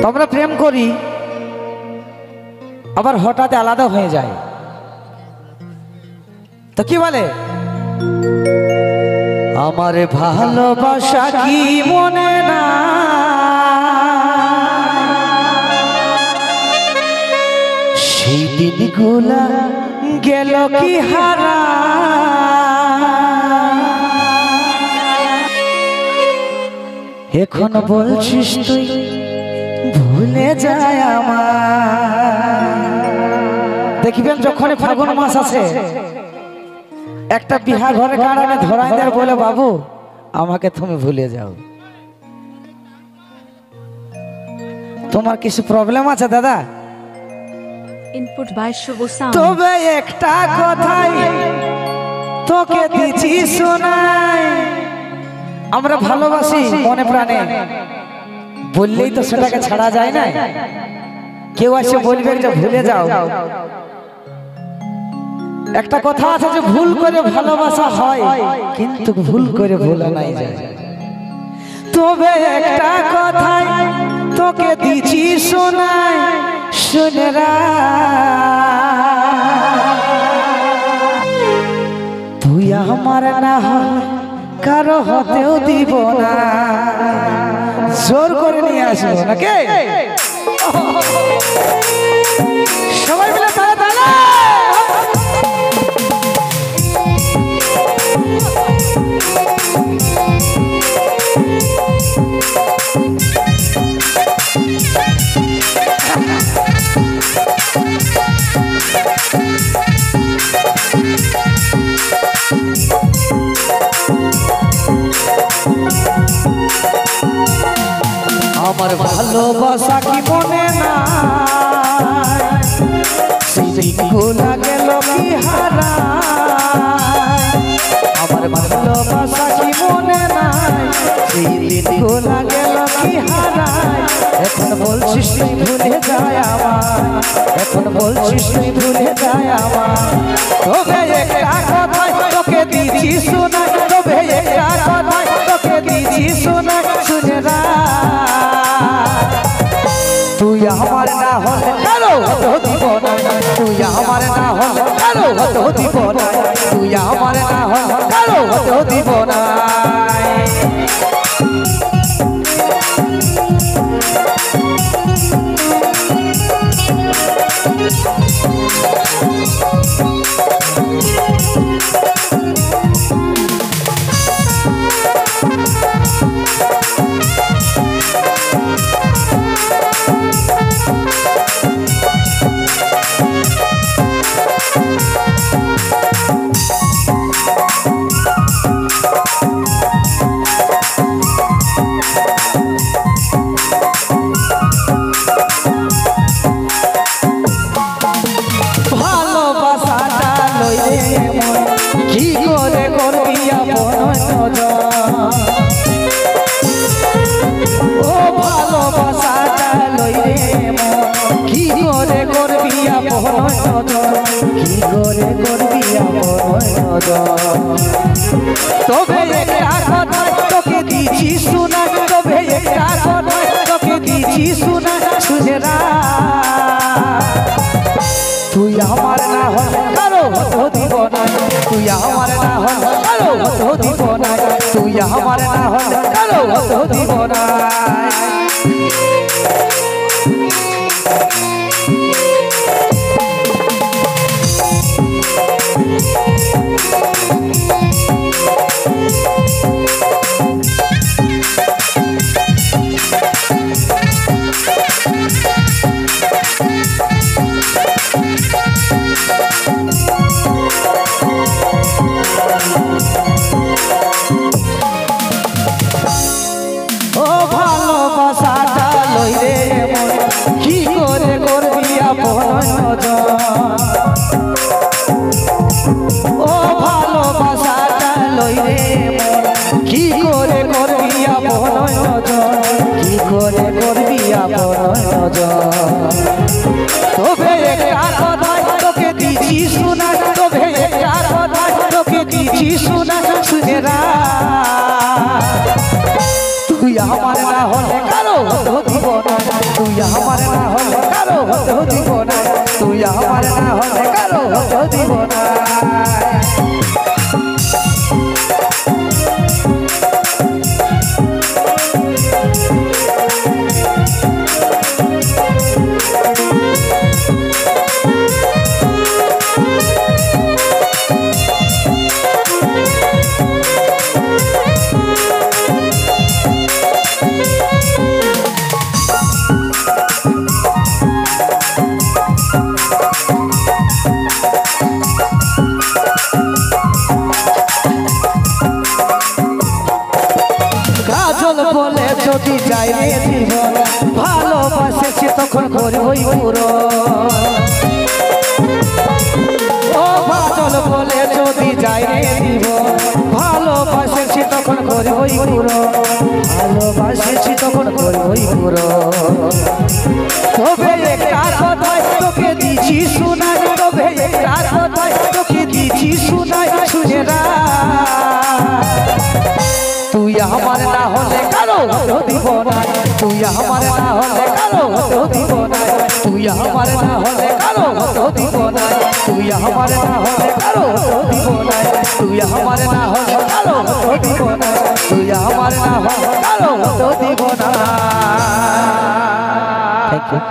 তোমরা প্রেম করি আবার হঠাৎ আলাদা হয়ে যায়, তো কি বলে আমার ভালোবাসা কি মনে না, সেই দিনগুলা গেল কি হারা, এখন বলছিস তুই ভুলে যায় আমার। দেখবেন যখন ফাগুন মাস আছে একটা বিহা ঘরে কারণে ধরাই দেয় বলে বাবু আমাকে তুমি ভুলে যাও, তোমার কিছু প্রবলেম আছে দাদা? Input by Shubho sound. তবে একটা কথাই তোকে দিছি শোনাই, আমরা ভালোবাসি মনে প্রাণে, বললেই তো সেটাকে ছাড়া যায় না। কেউ এসে বলবে যে ভুলে যাও, একটা কথা আছে যে ভুল করে ভালোবাসা হয় কিন্তু ভুল করে ভোলা নাই যায়। তবে একটা কথাই তোকে দিছি শোনাই, শুনে তুই আমার না হয় কারো হতেও দিব না, জোর করে নিয়ে আসবো নাকি সবাই মিলে তালে তালে। আমার ভালোবাসা কি মনে না, সেই দিনগুলা গেল কি হারা, আমার ভালোবাসা কি মনে নাই, সেই দিনগুলা গেল কি হারা, এখন বলছিস তুই ভুলে যায় আমার, এখন বলছিস তুই ভুলে যায় আমার। তবে একটা কথা তোকে দিছি শোনা, তবে একটা কথা তোকে দিছি শোনা, শুনে তুই আমার না হলে কারো হতে দিব না, তুই আমার না হলে কারো হতে দিব না, তুই আমার না হলে কারো হতে দিব না। কি করে করবি আপন ও ভালোবাসাটা লই রে মন, কি করে করবি আপন, কি করে করবি আপন। তবে একটা কথা তোকে দিছি শোনা, তবে একটা কথা তোকে দিছি শোনা, শুনে তুই আমার না হলে কারো হতে দিব না, তুই আমার না হলে কারো হতে দিব না, তুই আমার না হলে কারো হতে দিব না। ও ভালোবাসাটা লই রে মন, কি করে করবি আপন, ও ভালোবাসাটা লই রে মন, কি করে করবি আপন, কি করে করবি আপন। তবে একটা কথা তোকে দিছি শোনা, তবে একটা কথা তোকে দিছি শোনা, শুনে তুই আমার না হলে কারো হতে দিব না, তুই আমার না হলে কারো হতে দিব না, তুই আমার না হলে কারো হতে দিব না। কাজল বলে যদি যাই রে জীবন, ভালোবাসেছি তখন করবই পুরো। ও কাজল বলে যদি যাই রে জীবন, ভালোবাসেছি তখন করবই পুরো, ভালোবাসেছি তখন করবই পুরো। তবে একটা কথায় তোকে দিছি শোনাই, তবে একটা কথায় তোকে দিছি শোনাই, শুনে না তুই আমার না হলে কারো হতে দিব না, তুই আমার না হলে কারো হতে দিব না, তুই আমার না হলে কারো হতে দিব না, তুই আমার না হলে কারো হতে দিব না, তুই আমার না হলে কারো হতে দিব না, তুই আমার না হলে কারো হতে দিব না। Thank you.